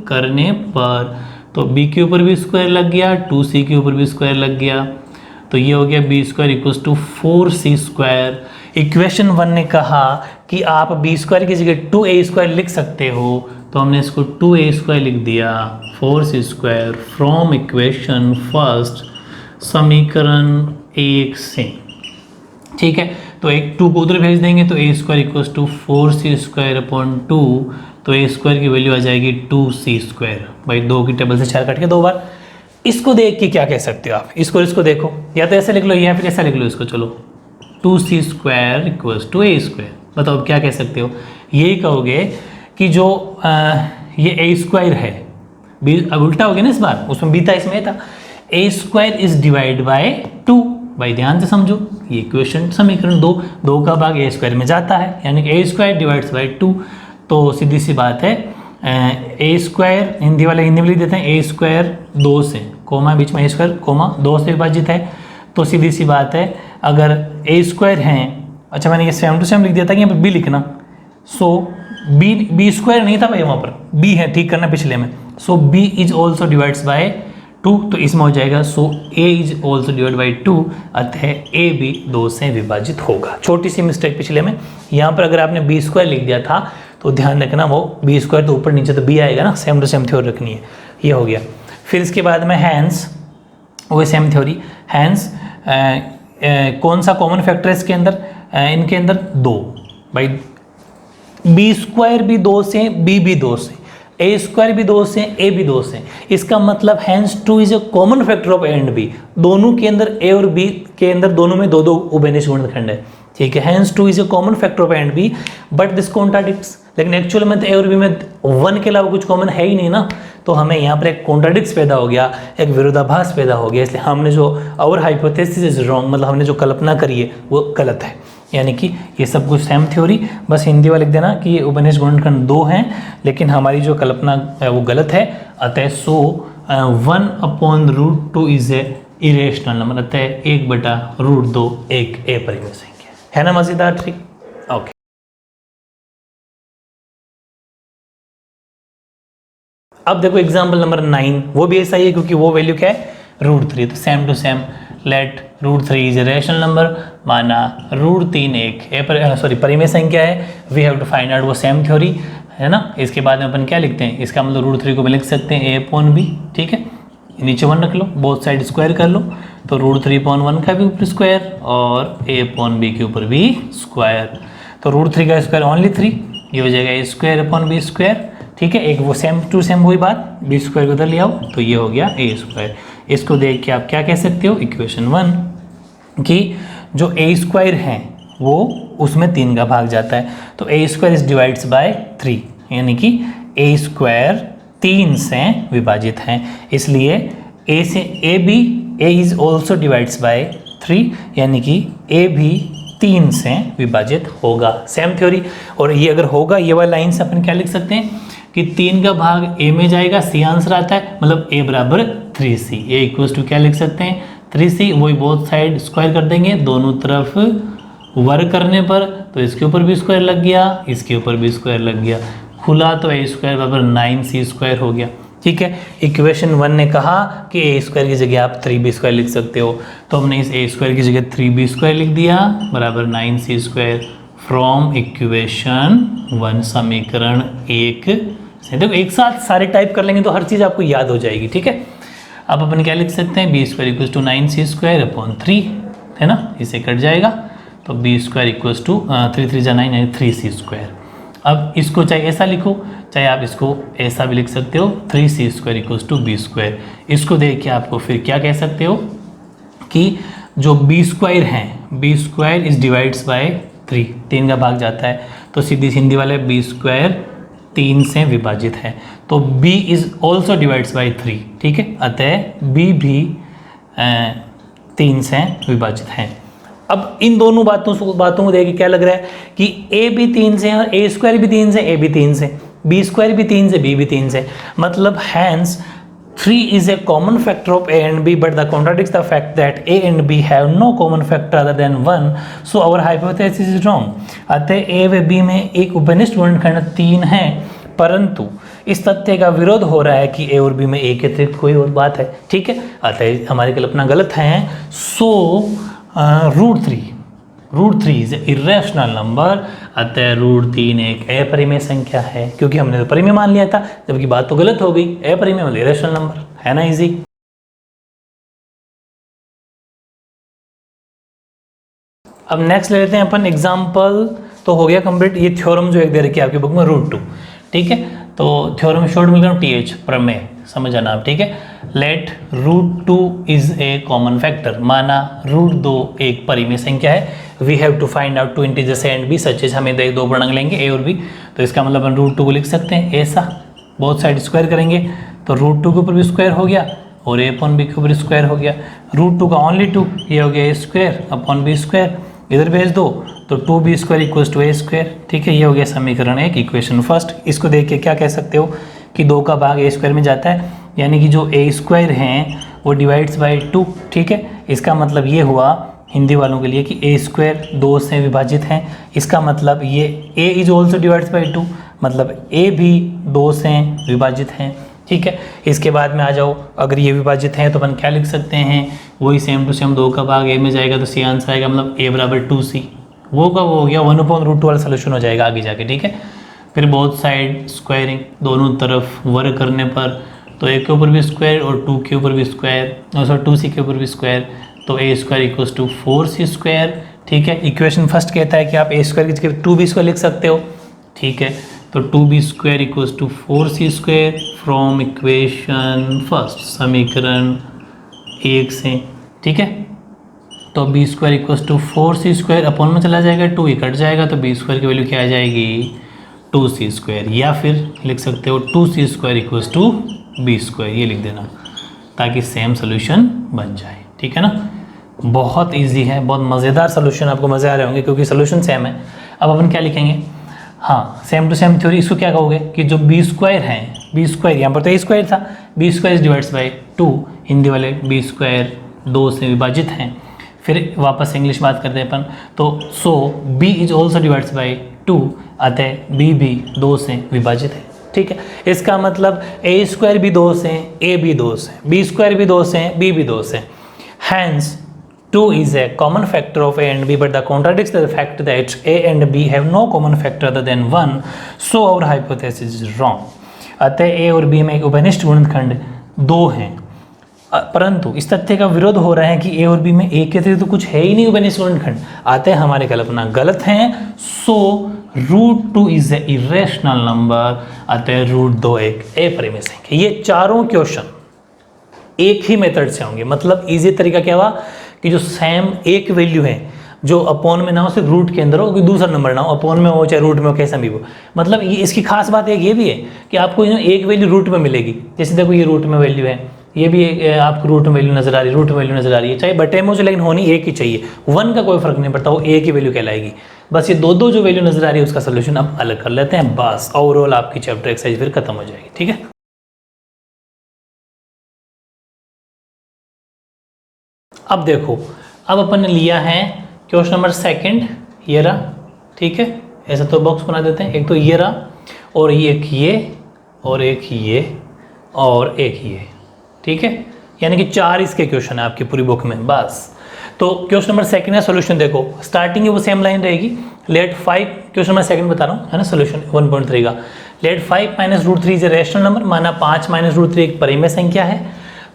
करने पर, तो b के ऊपर भी स्क्वायर लग गया, 2c के ऊपर भी स्क्वायर लग गया, तो ये हो गया b square equals to 4c square. Equation 1 ने कहा कि आप b स्क्वायर की जगह 2a स्क्वायर लिख सकते हो, तो हमने इसको 2a स्क्वायर लिख दिया, 4c square from equation first, समीकरण 1 से, ठीक है, तो एक 2 को उधर भेज देंगे तो a square equals to 4c² upon 2, तो ए स्क्वायर की वैल्यू आ जाएगी 2c²। भाई 2 की टेबल से 4 काट के 2 बार। इसको देख के क्या कह सकते हो आप, इसको देखो, या तो ऐसे लिख लो या फिर ऐसा लिख लो इसको, चलो 2c² इक्वल्स टू a²। बताओ क्या कह सकते हो, यही कहोगे कि जो ये a² है, अब उल्टा हो गया ना इस बार, उसमें b था इसमें था, a² इज डिवाइड बाय 2। भाई ध्यान से समझो, ये इक्वेशन समीकरण 2 का भाग a² में जाता है, यानी कि a² डिवाइड्स बाय 2। तो सीधी सी बात है, a², हिंदी वाले हिंदी में लिख देते हैं, a² 2 से, कोमा बीच में a² कोमा 2 से विभाजित है। तो सीधी सी बात है, अगर a² है, अच्छा मैंने ये सेम टू सेम लिख दिया था कि यहाँ पर b लिखना, सो b² नहीं था भाई, वहाँ पर b है, ठीक करना पिछले में। सो b is also divides bye 2, तो इसमें हो जाएगा सो a is also divide by 2, अतः a भी 2 से विभाजित होगा। छोटी सी मिस्टेक पिछले में, यहाँ पर अगर आपने b² लिख दिया था तो ध्यान रखना, वो b² तो ऊपर नीचे तो b आएगा ना, सेम टू सेम थ्योरी रखनी है। ये हो गया। फिर इसके बाद में हैंस, वो सेम थ्योरी, हैंस कौन सा कॉमन फैक्टर है इसके अंदर, इनके अंदर 2। भाई b² भी 2 से, b भी 2 से, a² भी 2 से, a भी 2 से, इसका मतलब hence 2 is a common factor of a and b। दोनों के अंदर a और b के अंदर दोनों में 2 उभयनिष्ठ गुणनखंड है, ठीक है। Hence 2 is a common factor of a and b, but this contradicts, लेकिन एक्चुअल में तो a और b में 1 के अलावा कुछ कॉमन है ही नहीं ना, तो हमें यहाँ पर एक कॉन्ट्राडिक्ट्स पैदा हो गया, एक विरोधाभास पैदा हो गया। इसलिए हमने जो आवर हाइपोथेसिस इज रॉन्ग, मतलब हमने जो कल्पना करी है वो गलत है। यानी कि ये सब कुछ सेम थ्योरी, बस हिंदी वाले लिख देना कि ये उभयनिष्ठ गुणनखंड 2 हैं, लेकिन हमारी जो कल्पना है वो गलत है। अतः सो 1/√2 इज ए इरेशनल नंबर, अतः 1/√2 एक अपरिमेय संख्या है ना। मजेदार ट्रिक, ओके। अब देखो एग्जाम्पल नंबर 9, वो भी ऐसा ही है, क्योंकि वो वैल्यू क्या है, √3, तो same to same let √3 is a rational number, माना √3 एक परिमेय संख्या है, we have to find out, वो सेम थ्योरी है ना। इसके बाद में अपन क्या लिखते हैं, इसका मतलब √3 को भी लिख सकते हैं a/b, ठीक है, नीचे 1 रख लो, बोथ साइड स्क्वायर कर लो, तो √3/1 का भी ऊपर स्क्वायर और a/b के ऊपर भी स्क्वायर, तो √3 का स्क्वायर ओनली 3, ये हो जाएगा a²/b², ठीक है। एक वो सेम टू सेम वही बात, b² को उधर ले आओ, तो ये हो गया a²। इसको देख के आप क्या कह सकते हो, इक्वेशन 1 कि जो a² है वो उसमें 3 का भाग जाता है, तो a² इज डिवाइड्स बाय 3, यानी कि a² 3 से विभाजित है, इसलिए a से a is also divides bye 3, यानी कि a भी 3 से विभाजित होगा। सेम थ्योरी, और ये अगर होगा, ये वाला लाइन से अपन क्या लिख सकते हैं कि 3 का भाग a में जाएगा, c आंसर आता है, मतलब a बराबर 3c, a इक्वल्स टू क्या लिख सकते हैं 3c, वही बोथ साइड स्क्वायर कर देंगे, दोनों तरफ वर्ग करने पर, तो इसके ऊपर भी स्क्वायर लग गया, इसके ऊपर भी स्क्वायर लग गया, खुला तो a² बराबर 9c² हो गया, ठीक है। इक्वेशन 1 ने कहा कि a² की जगह आप 3b² लिख सकते हो, तो हमने इस a² की जगह 3b² लिख दिया बराबर 9c², फ्रॉम इक्वेशन 1 समीकरण 1 से। देखो एक साथ सारे टाइप कर लेंगे तो हर चीज़ आपको याद हो जाएगी, ठीक है। अब अपन क्या लिख सकते हैं, b² इक्वल्स टू 9c²/3, है ना, इसे कट जाएगा, तो b² इक्वल्स टू 3 3 9 यानी 3c²। अब इसको चाहे ऐसा लिखो, चाहे आप इसको ऐसा भी लिख सकते हो, 3c² इक्वल्स टू b²। इसको देख के आपको फिर क्या कह सकते हो कि जो b² है, b² इज डिवाइड्स बाय 3 का भाग जाता है, तो सीधी हिंदी वाले b² 3 से विभाजित है, तो b is also divides bye 3, ठीक है, अतः b भी 3 से विभाजित है। अब इन दोनों बातों को देख के क्या लग रहा है कि a भी 3 से और a² भी 3 से, a भी 3 से, b² भी 3 से, b भी 3 से, मतलब hence 3 is a common factor of a and b, but the contradicts the fact that a and b have no common factor other than 1, so our hypothesis is wrong। अतः a व b में एक उभयनिष्ठ गुणनखंड 3 है, परंतु इस तथ्य का विरोध हो रहा है कि a और b में a के अतिरिक्त कोई और बात है, ठीक है, अतः हमारी कल्पना गलत है। सो √3 इज इरेशनल नंबर, अतः √3 एक अपरिमेय संख्या है, क्योंकि हमने तो परिमेय मान लिया था, जबकि बात तो गलत हो गई, अपरिमेय मतलब इरेशनल नंबर, है ना, इजी। अब नेक्स्ट ले लेते हैं अपन एग्जाम्पल, तो हो गया कंप्लीट ये थ्योरम जो एक दे रखी है आपकी बुक में √2, ठीक है। तो थ्योरम शॉर्ट मिल गया TH, प्रमेय, समझ जाना आप, ठीक है। Let √2 is a common factor, माना √2 एक परिमेय संख्या है। We have to find out 2 integers a and b such as, हमें दो पूर्णांक लेंगे ए और बी, तो इसका मतलब अपन √2 को लिख सकते हैं ऐसा, बोथ साइड स्क्वायर करेंगे तो √2 के ऊपर भी स्क्वायर हो गया और a अपॉन बी के ऊपर स्क्वायर हो गया। √2 का ओनली 2, ये हो गया a² अपॉन बी स्क्वायर, इधर भेज दो तो 2b² इक्वल्स टू a², ठीक है। ये हो गया समीकरण 1, इक्वेशन फर्स्ट। इसको देख के क्या कह सकते हो कि 2 का भाग a² में जाता है, यानी कि जो a² हैं वो डिवाइड्स बाई 2, ठीक है। इसका मतलब ये हुआ हिंदी वालों के लिए कि a² 2 से विभाजित हैं, इसका मतलब ये a is also divides by 2, मतलब a भी 2 से विभाजित हैं, ठीक है। इसके बाद में आ जाओ, अगर ये विभाजित हैं तो अपन क्या लिख सकते हैं, वही सेम टू सेम 2 का भाग a में जाएगा तो c आंसर आएगा, मतलब a बराबर 2c, वो का वो हो गया 1/√2 वाला सोल्यूशन हो जाएगा आगे जाके, ठीक है। फिर बोथ साइड स्क्वायरिंग, दोनों तरफ वर्क करने पर तो a के ऊपर भी स्क्वायर और 2 के ऊपर भी स्क्वायर, और सॉरी 2c के ऊपर भी स्क्वायर, तो a² इक्वल्स टू 4c², ठीक है। इक्वेशन फर्स्ट कहता है कि आप a² की जगह 2b² लिख सकते हो, ठीक है। तो 2b² equals to 4c² from equation first, समीकरण 1 से, ठीक है। तो b² equals to 4c² upon में चला जाएगा 2, ये कट जाएगा तो b² की वैल्यू क्या आ जाएगी 2c², या फिर लिख सकते हो 2c² इक्वल्स टू b², ये लिख देना ताकि सेम सोल्यूशन बन जाए, ठीक है ना। बहुत इजी है, बहुत मज़ेदार सोल्यूशन, आपको मज़े आ रहे होंगे क्योंकि सोल्यूशन सेम है। अब अपन क्या लिखेंगे, हाँ सेम टू सेम थ्योरी, इसको क्या कहोगे कि जो b² है, b² यहाँ पर तो a² था, b² डिवाइड्स बाई 2, हिंदी वाले b² 2 से विभाजित हैं। फिर वापस इंग्लिश बात करते हैं अपन, तो सो b is also divides by 2, अतः b भी 2 से विभाजित है, ठीक है। इसका मतलब a² भी 2 से, a भी 2 से, b² भी 2 से, b भी 2 से, hence 2 is a common factor of a and b, but the contradicts the fact that a and b have no common factor other than 1, so our hypothesis is wrong। अतः a और b में एक उपनिष्ठ गुणनखंड 2 हैं, परंतु इस तथ्य का विरोध हो रहा है कि a और b में a के अतिरिक्त तो कुछ है ही नहीं उपनिष्ठ गुणनखंड, अतः हमारी कल्पना गलत है। सो √2 इज ए इरेशनल नंबर, अतः √2 एक अपरिमेय संख्या। ये चारों क्वेश्चन एक ही मेथड से होंगे, मतलब इजी तरीका क्या हुआ कि जो सेम एक वैल्यू है, जो अपॉन में ना हो, सिर्फ रूट के अंदर हो, कोई दूसरा नंबर ना हो, अपॉन में हो चाहे रूट में हो, कैसा भी हो। मतलब ये इसकी खास बात एक ये भी है कि आपको एक वैल्यू रूट में मिलेगी, जैसे देखो ये रूट में वैल्यू है, ये भी आपको रूट में वैल्यू नजर आ रही है, रूट में वैल्यू नजर आ रही है, चाहे बटे में हो, लेकिन होनी एक ही चाहिए, 1 का कोई फर्क नहीं पड़ता, वो एक ही वैल्यू कहलाएगी। बस ये दो जो वैल्यू नजर आ रही है उसका सोल्यूशन अब अलग कर लेते हैं, बस ओवरऑल आपकी चैप्टर एक्सरसाइज फिर खत्म हो जाएगी, ठीक है। अब देखो, अब अपन ने लिया है क्वेश्चन नंबर 2, ये रहा, ठीक है। ऐसा तो बॉक्स बना देते हैं, एक तो ये रहा और ये एक ये और एक ये और एक ये, ठीक है। यानी कि 4 इसके क्वेश्चन है आपकी पूरी बुक में, बस। तो क्वेश्चन नंबर 2 का सोल्यूशन देखो, स्टार्टिंग है वो सेम लाइन रहेगी, लेट 5, क्वेश्चन नंबर 2 बता रहा हूँ, है ना, सोल्यूशन 1.3 का। Let 5 minus √3 is a rational number, माना 5 माइनस √3 एक परिमेय संख्या है,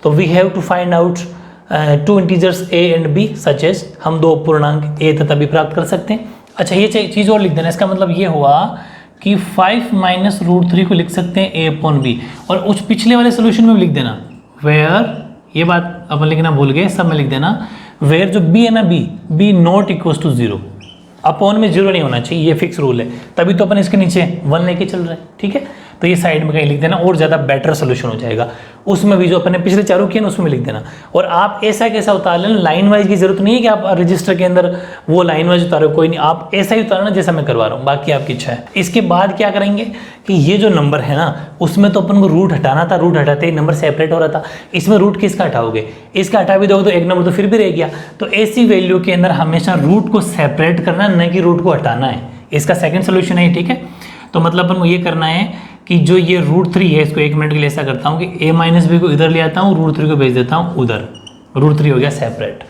तो we have to find out 2 integers a and b such as, हम 2 पूर्णांक a तथा b प्राप्त कर सकते हैं। अच्छा ये चीज़ और लिख देना, इसका मतलब ये हुआ कि 5 माइनस √3 को लिख सकते हैं a अपॉन b, और उस पिछले वाले सोल्यूशन में भी लिख देना वेयर, ये बात अपन लिखना भूल गए, सब में लिख देना वेयर जो b है ना, b not equals to 0, upon में 0 नहीं होना चाहिए, ये फिक्स रूल है, तभी तो अपन इसके नीचे 1 लेके चल रहे हैं, ठीक है। तो ये साइड में कहीं लिख देना और ज़्यादा बेटर सोल्यूशन हो जाएगा, उसमें भी जो अपन ने पिछले चारों किए ना उसमें लिख देना। और आप ऐसा कैसा उतार लेना, लाइन वाइज की जरूरत नहीं है कि आप रजिस्टर के अंदर वो लाइन वाइज उतारो, कोई नहीं, आप ऐसा ही उतारना जैसा मैं करवा रहा हूँ, बाकी आपकी इच्छा है। इसके बाद क्या करेंगे कि ये जो नंबर है ना, उसमें तो अपन को रूट हटाना था, रूट हटाते ही नंबर सेपरेट हो रहा था, इसमें रूट किसका हटाओगे, इसका हटा भी दोगे तो एक नंबर तो फिर भी रह गया। तो ऐसी वैल्यू के अंदर हमेशा रूट को सेपरेट करना, न कि रूट को हटाना है, इसका सेकेंड सोल्यूशन है, ठीक है। तो मतलब अपन को ये करना है कि जो ये √3 है, इसको 1 मिनट के लिए ऐसा करता हूँ कि a माइनस बी को इधर ले आता हूँ, √3 को भेज देता हूँ उधर, √3 हो गया separate,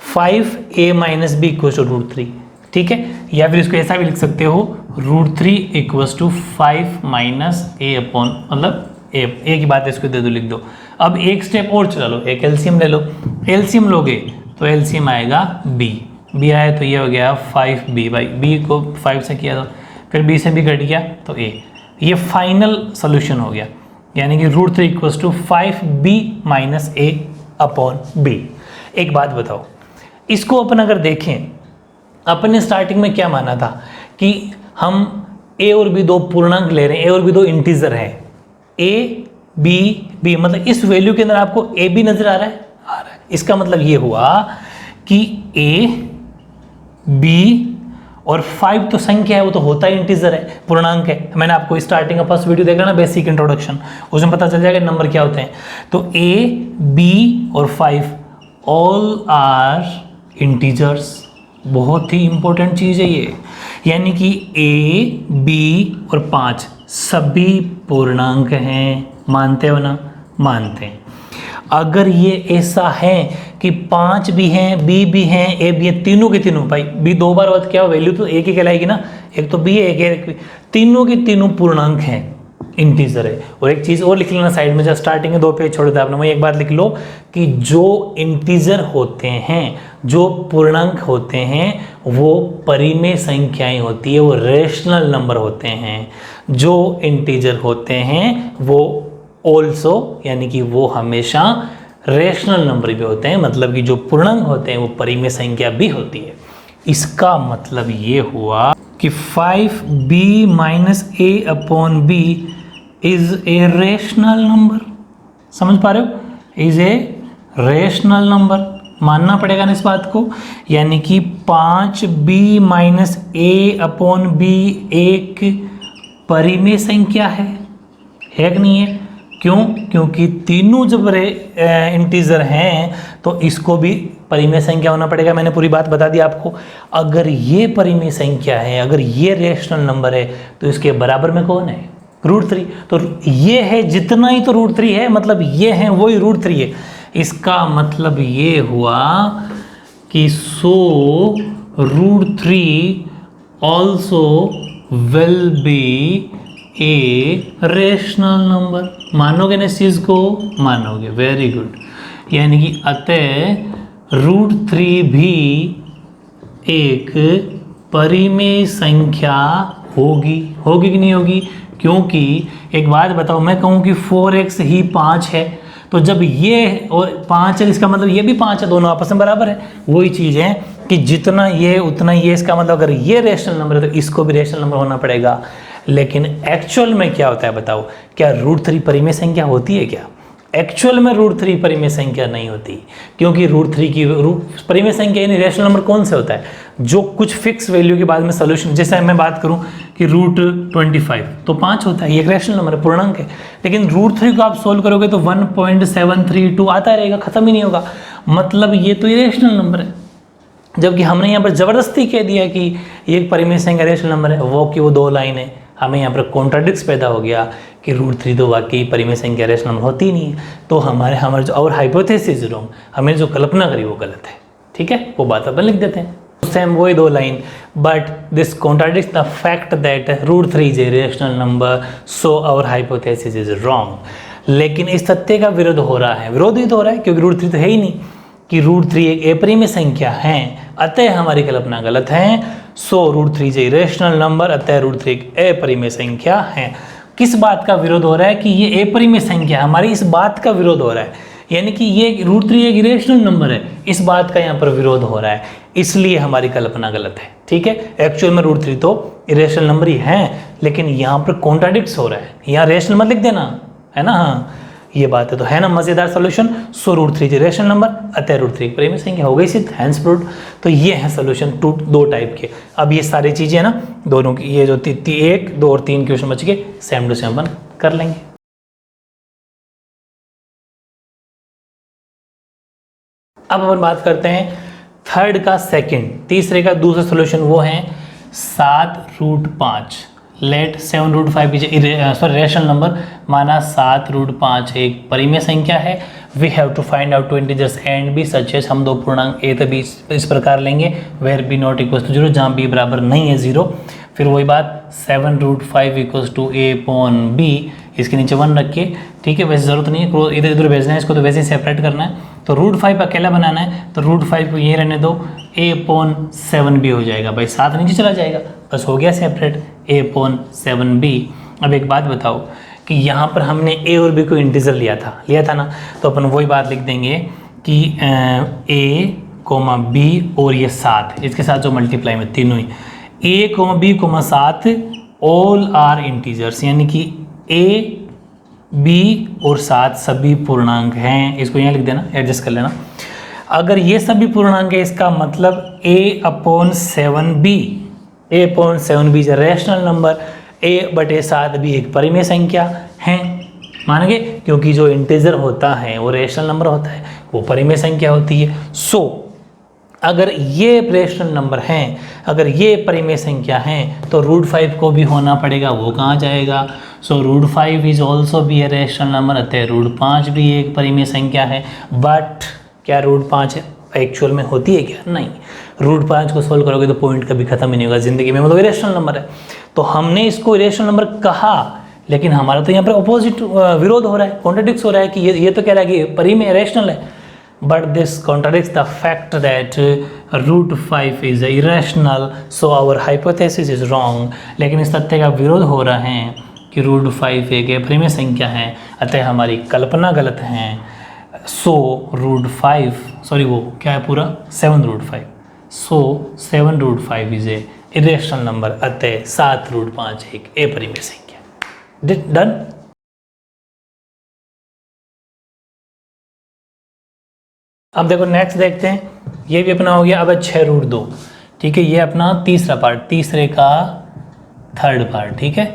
5a minus b equals to √3, ठीक है। या फिर इसको ऐसा भी लिख सकते हो √3 equals to 5 minus a upon, मतलब a की बात है, इसको दे दो, लिख दो। अब एक स्टेप और चला लो, एक एलसीएम ले लो, एलसीएम लोगे तो एलसीएम आएगा b, बी आया तो ये हो गया 5b बाई बी को 5 से किया तो फिर b से भी कट गया तो a, ये फाइनल सोल्यूशन हो गया, यानी कि √3 equals to 5b minus a upon b। एक बात बताओ, इसको अपन अगर देखें, अपने स्टार्टिंग में क्या माना था कि हम a और b दो पूर्णांक ले रहे हैं, a और b दो इंटीजर हैं, a b b, मतलब इस वैल्यू के अंदर आपको a b नजर आ रहा है, आ रहा है। इसका मतलब ये हुआ कि a b और 5 तो संख्या है, वो तो होता ही इंटीजर है, पूर्णांक है। मैंने आपको स्टार्टिंग का फर्स्ट वीडियो देख रहा ना, बेसिक इंट्रोडक्शन, उसमें पता चल जाएगा नंबर क्या होते हैं। तो a b और 5 ऑल आर इंटीजर्स, बहुत ही इंपॉर्टेंट चीज़ है ये, यानी कि a b और 5 सभी पूर्णांक हैं। मानते हो ना? मानते हैं। अगर ये ऐसा है कि 5 भी हैं, b भी हैं, a भी है, तीनों के तीनों, भाई b दो बार बात क्या हो, वैल्यू तो एक ही कहलाएगी ना, एक तो b है एक तीनों के तीनों पूर्णांक हैं, इंटीजर है। और एक चीज़ और लिख लेना साइड में, जब स्टार्टिंग में 2 पेज छोड़ दिया आपने, वही एक बात लिख लो कि जो इंटीजर होते हैं, जो पूर्णांक होते हैं, वो परिमेय संख्याएं होती है, वो रेशनल नंबर होते हैं। जो इंटीजर होते हैं वो ऑल्सो, यानी कि वो हमेशा रेशनल नंबर भी होते हैं, मतलब कि जो पूर्णांक होते हैं वो परिमेय संख्या भी होती है। इसका मतलब ये हुआ कि 5b minus a upon b is a rational number. समझ पा रहे हो? इज ए रेशनल नंबर, मानना पड़ेगा ना इस बात को, यानी कि 5b minus a upon b एक परिमेय संख्या है कि नहीं है? क्यों? क्योंकि तीनों जब इंटीजर हैं तो इसको भी परिमेय संख्या होना पड़ेगा। मैंने पूरी बात बता दी आपको। अगर ये परिमेय संख्या है, अगर ये रेशनल नंबर है, तो इसके बराबर में कौन है? √3। तो ये है जितना ही तो √3 है, मतलब ये है वही √3 है। इसका मतलब ये हुआ कि सो √3 also will B A rational number. मानोगे ना इस चीज़ को? मानोगे, वेरी गुड। यानी कि अतः √3 भी एक परिमेय संख्या होगी। होगी कि नहीं होगी? क्योंकि एक बात बताओ, मैं कहूँ कि 4x ही 5 है, तो जब ये और 5 है, इसका मतलब ये भी 5 है, दोनों आपस में बराबर है। वही चीज़ है कि जितना ये उतना ये, इसका मतलब अगर ये रेशनल नंबर है तो इसको भी रेशनल नंबर होना पड़ेगा। लेकिन एक्चुअल में क्या होता है बताओ? क्या √3 परिमेय संख्या होती है क्या? एक्चुअल में √3 परिमेय संख्या नहीं होती, क्योंकि √3 की परिमेय संख्या यानी रेशनल नंबर कौन से होता है? जो कुछ फिक्स वैल्यू के बाद में सोल्यूशन, जैसे मैं बात करूं कि √25 तो 5 होता है, ये एक रेशनल नंबर है, पूर्णांक है। लेकिन √3 को आप सोल्व करोगे तो 1.732 आता रहेगा, खत्म ही नहीं होगा। मतलब ये तो ये रेशनल नंबर है, जबकि हमने यहाँ पर जबरदस्ती कह दिया कि ये एक परिमेय संख्या रेशनल नंबर है, वो कि वो 2 लाइन है। हमें यहाँ पर कॉन्ट्राडिक्स पैदा हो गया कि √3 तो वाकई परिमेय संख्या रेशनल नंबर होती नहीं है। तो हमारे जो और हाइपोथेसिस रॉन्ग, हमें जो कल्पना करी वो गलत है। ठीक है, वो बात अपन लिख देते हैं, सेम वही 2 line, but this contradicts the fact that √3 is a rational number, so our hypothesis is wrong. लेकिन इस तथ्य का विरोध हो रहा है, विरोध ही तो हो रहा है, क्योंकि √3 तो है ही नहीं कि √3 एक अपरिमेय संख्या है, अतः हमारी कल्पना गलत है। सो √3 इज ए रेशनल नंबर, अतः √3 एक अपरिमेय संख्या है। किस बात का विरोध हो रहा है? कि ये अपरिमेय संख्या, हमारी इस बात का विरोध हो रहा है, यानी कि ये √3 एक रेशनल नंबर है, इस बात का यहाँ पर विरोध हो रहा है, इसलिए हमारी कल्पना गलत है। ठीक है, एक्चुअल में √3 तो रेशनल नंबर ही है, लेकिन यहाँ पर कॉन्ट्राडिक्ट्स हो रहा है। यहाँ रेशनल मत लिख देना, है ना? हाँ, ये बात है। तो है ना मजेदार सॉल्यूशन। सो √3 रेशनल नंबर, अतः √3 परिमेय संख्या, हो गई सिद्ध, हैंस प्रूव्ड। तो ये है सॉल्यूशन 2 टाइप के। अब ये सारी चीजें ना दोनों की, ये जो 1, 2 और 3 क्वेश्चन बच गए, सेम टू सेम अपन कर लेंगे। अब अपन बात करते हैं थर्ड का सेकंड, तीसरे का दूसरा सॉल्यूशन, वो है 7√5। लेट 7√5 रेशनल नंबर, माना 7√5 एक परिमेय संख्या है। We have to find out 2 integers and b such as, हम 2 पूर्णांक a तभी इस प्रकार लेंगे where b not equal to 0, जहाँ b बराबर नहीं है 0। फिर वही बात 7√5 equals to a upon b, इसके नीचे 1 रख के, ठीक है। वैसे ज़रूरत नहीं है इधर इधर भेजना है इसको, तो वैसे ही सेपरेट करना है। तो √5 अकेला बनाना है, तो √5 को ये रहने दो, a/7b हो जाएगा भाई, 7 नीचे चला जाएगा, बस हो गया सेपरेट, a/7b। अब एक बात बताओ कि यहाँ पर हमने a और b को इंटीजर लिया था ना, तो अपन वही बात लिख देंगे कि a, b और ये 7, इसके साथ जो मल्टीप्लाई में तीनों ही a, b, 7 all are integers, यानी कि a, b और 7 सभी पूर्णांक हैं। इसको यहाँ लिख देना, एडजस्ट कर लेना। अगर ये सभी पूर्णांक है, इसका मतलब a/7b, a/7b is a rational number, a/7b एक परिमेय संख्या है, मानेंगे, क्योंकि जो इंटीजर होता है वो रैशनल नंबर होता है, वो परिमेय संख्या होती है। सो अगर ये रैशनल नंबर हैं, अगर ये परिमेय संख्या हैं, तो √5 को भी होना पड़ेगा, वो कहाँ जाएगा। सो √5 is also be A rational number, अतः √5 भी एक परिमेय संख्या है। बट क्या √5 एक्चुअल में होती है क्या? नहीं। √5 को सोल्व करोगे तो पॉइंट कभी खत्म ही नहीं होगा ज़िंदगी में, मतलब इरेशनल नंबर है। तो हमने इसको इरेशनल नंबर कहा, लेकिन हमारा तो यहाँ पर अपोजिट विरोध हो रहा है, कॉन्ट्रडिक्स हो रहा है कि ये तो कह रहा है कि परिमेय इरेशनल है, but this contradicts the fact that √5 is irrational, so our hypothesis is wrong। लेकिन इस तथ्य का विरोध हो रहा है कि √5 एक परिमेय संख्या है, अतः हमारी कल्पना गलत है। सो √5, सॉरी वो क्या है पूरा 7√5, सो 7√5 इज ए इरेशनल नंबर, अतः 7√5 एक अपरिमेय संख्या। डन। अब देखो नेक्स्ट देखते हैं, ये भी अपना हो गया। अब 6√2, ठीक है, ये अपना तीसरा पार्ट, तीसरे का थर्ड पार्ट, ठीक है,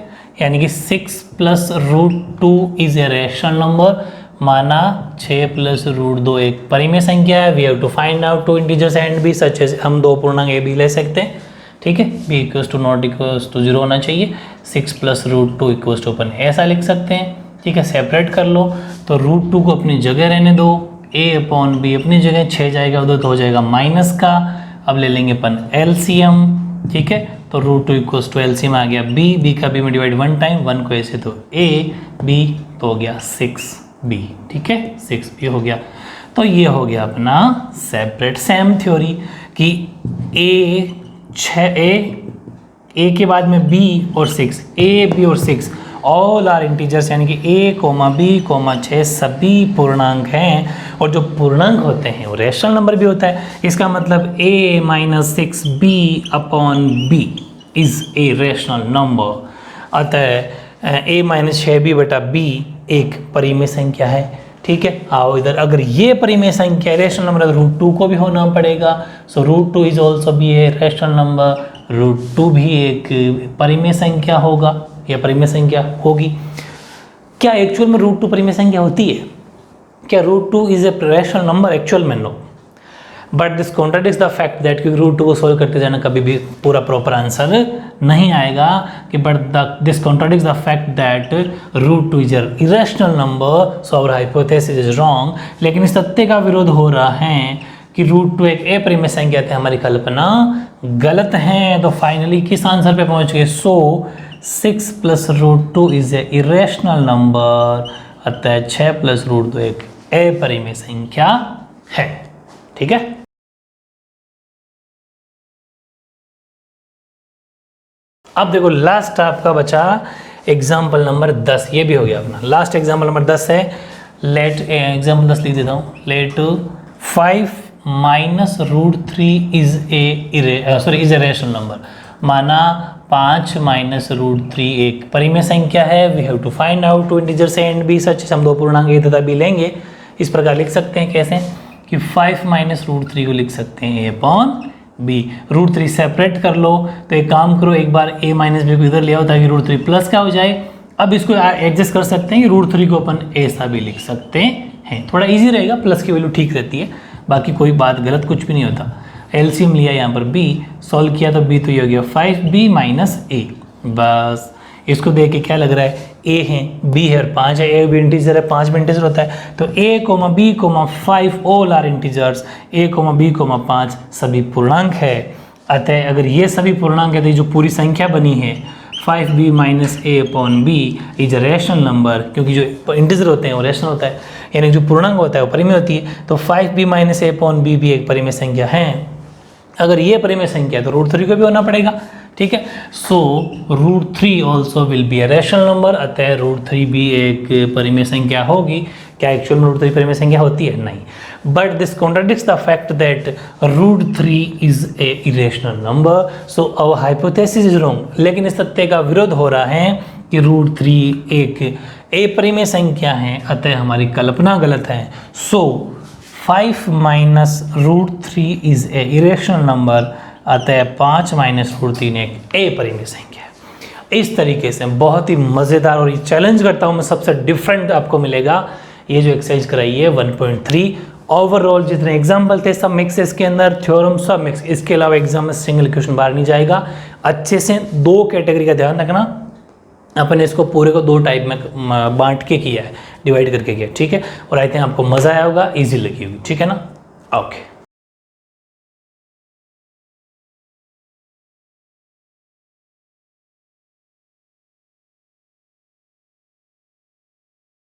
यानी कि 6 + √2 इज ए रैशनल नंबर, माना 6 + √2 एक परिमेय संख्या है। We have to find out 2 integers and b such as, हम 2 पूर्णांक ए बी ले सकते हैं, ठीक है। b = 0 होना चाहिए, 6 + √2 = अपन ऐसा लिख सकते हैं, ठीक है। सेपरेट कर लो, तो √2 को अपनी जगह रहने दो, a/b अपनी जगह, 6 जाएगा उधर तो हो जाएगा माइनस का। अब ले लेंगे अपन एलसीएम, ठीक है, तो √2 = एलसीएम आ गया b का b में डिवाइड 1 टाइम, 1 को ऐसे तो a b तो हो गया 6b, ठीक है, 6b हो गया। तो ये हो गया अपना सेपरेट सेम थ्योरी कि a के बाद में b और 6, a b और 6 ऑल आर इंटीजर्स, यानी कि a, b, 6 सभी पूर्णांक हैं, और जो पूर्णांक होते हैं वो रैशनल नंबर भी होता है। इसका मतलब a - 6b/b is a rational number, अतः a - 6b/b एक परिमेय संख्या है, ठीक है। आओ इधर, अगर ये परिमेय संख्या रैशनल नंबर है तो √2 को भी होना पड़ेगा। सो √2 is also be A rational number, √2 भी एक परिमेय संख्या होगा या परिमेय संख्या होगी। क्या एक्चुअल में √2 परिमेय संख्या होती है? क्या √2 is a rational number actual में? No, but this contradicts the fact that कि √2 को सोल्व करते जाना कभी भी पूरा प्रॉपर आंसर नहीं आएगा, कि but this contradicts the fact that √2 is a irrational number, so our hypothesis is wrong. लेकिन इस तथ्य का विरोध हो रहा है कि √2 एक अपरिमेय संख्या है, हमारी कल्पना गलत है। तो फाइनली किस आंसर पे पहुंच गए? सो 6 + √2 इज ए इरेशनल नंबर, अतः 6 + √2 एक अपरिमेय संख्या है, ठीक है। अब देखो लास्ट आपका बचा एग्जाम्पल नंबर 10, ये भी हो गया अपना लास्ट एग्जाम्पल नंबर 10 है। लेट एग्जाम्पल 10 लिख देता हूँ। Let 5 - √3 is a rational number, माना 5 - √3 एक परिमेय संख्या है। We have to find out 2 integers a and b such, हम 2 पूर्णांक ए तथा बी लेंगे। इस प्रकार लिख सकते हैं, कैसे कि 5 - √3 को लिख सकते हैं a/b। √3 सेपरेट कर लो, तो एक काम करो, एक बार a - b को इधर ले आओ ताकि √3 प्लस का हो जाए। अब इसको एडजस्ट कर सकते हैं कि √3 को अपन ऐसा भी लिख सकते हैं, थोड़ा इजी रहेगा, प्लस की वैल्यू ठीक रहती है, बाकी कोई बात गलत कुछ भी नहीं होता। एलसीएम लिया यहाँ पर b, सॉल्व किया तो b तो ये हो गया 5b - a। बस इसको देख के क्या लग रहा है, a है, b है और 5 है, a भी इंटीजर है, 5 भी इंटीजर होता है। तो a, b, 5 all are integers, a, b, 5 सभी पूर्णांक है। अतः अगर ये सभी पूर्णांक है तो ये जो पूरी संख्या बनी है 5b minus a upon b is a rational number, क्योंकि जो इंटीजर होते हैं वो रैशनल होता है, यानी जो पूर्णांक होता है वो परिमेय होती है, तो 5b minus a upon B भी एक परिमेय संख्या है। अगर ये परिमेय संख्या है तो रूट 3 को भी होना पड़ेगा, ठीक है। So root 3 also will be a rational number, अतः रूट 3 भी एक परिमेय संख्या होगी। क्या एक्चुअल में रूट 3 परिमेय संख्या होती है? नहीं। But this contradicts the fact that root 3 is a irrational number, so our hypothesis is wrong. लेकिन इस तथ्य का विरोध हो रहा है कि रूट 3 एक अपरिमेय संख्या है, अतः हमारी कल्पना गलत है। So 5 minus root 3 is a irrational number, अतः 5 माइनस रूट 3 एक अपरिमेय संख्या है। इस तरीके से बहुत ही मज़ेदार, और ये चैलेंज करता हूँ मैं, सबसे डिफरेंट आपको मिलेगा ये जो एक्सरसाइज कराई है 1.3। ओवरऑल जितने एग्जाम्पल थे सब मिक्स है इसके अंदर, थ्योरम सब मिक्स, इसके अलावा एग्जाम में सिंगल क्वेश्चन बाहर नहीं जाएगा। अच्छे से 2 कैटेगरी का ध्यान रखना, अपन ने इसको पूरे को 2 टाइप में बांट के किया है, डिवाइड करके किया, ठीक है। और आई थिंक आपको मज़ा आया होगा, ईजी लगी होगी, ठीक है ना। ओके।